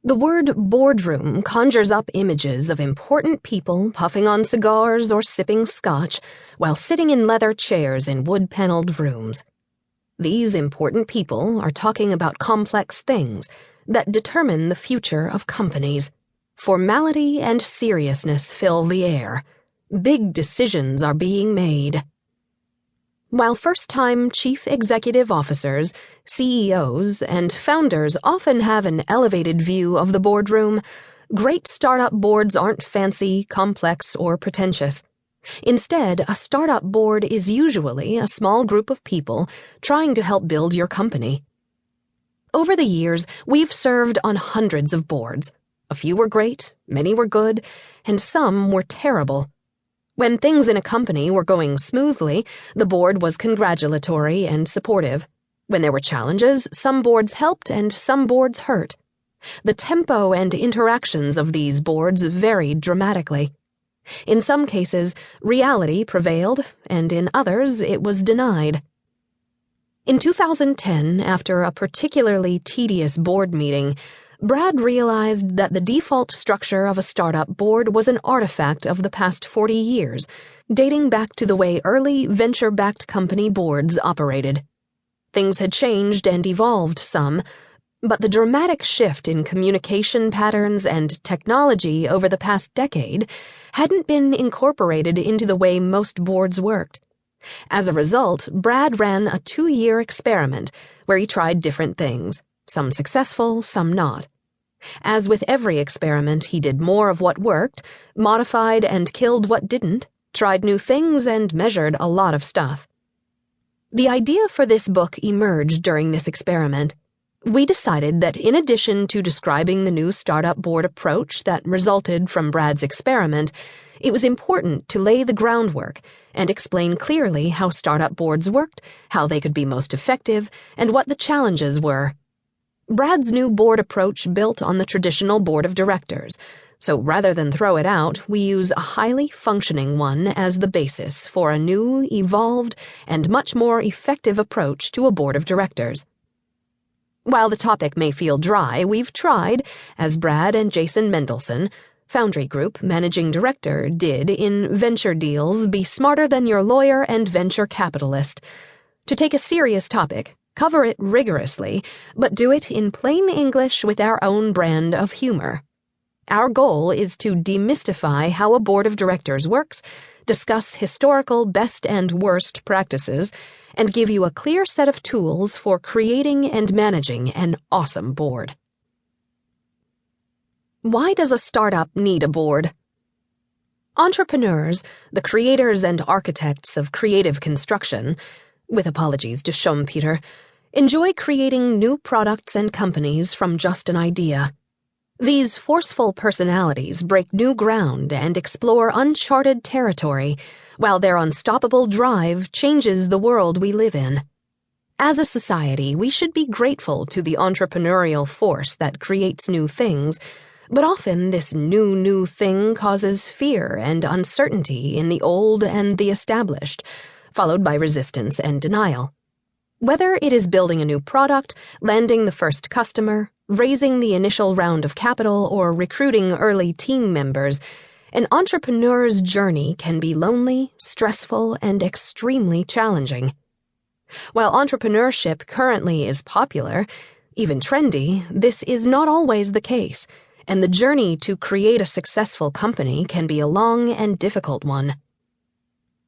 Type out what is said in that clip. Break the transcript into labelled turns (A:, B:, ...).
A: The word boardroom conjures up images of important people puffing on cigars or sipping scotch while sitting in leather chairs in wood-paneled rooms. These important people are talking about complex things that determine the future of companies. Formality and seriousness fill the air. Big decisions are being made. While first-time chief executive officers, CEOs, and founders often have an elevated view of the boardroom, great startup boards aren't fancy, complex, or pretentious. Instead, a startup board is usually a small group of people trying to help build your company. Over the years, we've served on hundreds of boards. A few were great, many were good, and some were terrible. When things in a company were going smoothly, the board was congratulatory and supportive. When there were challenges, some boards helped and some boards hurt. The tempo and interactions of these boards varied dramatically. In some cases, reality prevailed, and in others, it was denied. In 2010, after a particularly tedious board meeting, Brad realized that the default structure of a startup board was an artifact of the past 40 years, dating back to the way early venture-backed company boards operated. Things had changed and evolved some, but the dramatic shift in communication patterns and technology over the past decade hadn't been incorporated into the way most boards worked. As a result, Brad ran a 2-year experiment where he tried different things, some successful, some not. As with every experiment, he did more of what worked, modified and killed what didn't, tried new things, and measured a lot of stuff. The idea for this book emerged during this experiment. We decided that in addition to describing the new startup board approach that resulted from Brad's experiment, it was important to lay the groundwork and explain clearly how startup boards worked, how they could be most effective, and what the challenges were. Brad's new board approach built on the traditional board of directors, so rather than throw it out, we use a highly functioning one as the basis for a new, evolved, and much more effective approach to a board of directors. While the topic may feel dry, we've tried, as Brad and Jason Mendelson, Foundry Group managing director, did in Venture Deals, Be Smarter Than Your Lawyer and Venture Capitalist, to take a serious topic, cover it rigorously, but do it in plain English with our own brand of humor. Our goal is to demystify how a board of directors works, discuss historical best and worst practices, and give you a clear set of tools for creating and managing an awesome board. Why does a startup need a board? Entrepreneurs, the creators and architects of creative construction, with apologies to Schumpeter, enjoy creating new products and companies from just an idea. These forceful personalities break new ground and explore uncharted territory, while their unstoppable drive changes the world we live in. As a society, we should be grateful to the entrepreneurial force that creates new things, but often this new thing causes fear and uncertainty in the old and the established, followed by resistance and denial. Whether it is building a new product, landing the first customer, raising the initial round of capital, or recruiting early team members, an entrepreneur's journey can be lonely, stressful, and extremely challenging. While entrepreneurship currently is popular, even trendy, this is not always the case, and the journey to create a successful company can be a long and difficult one.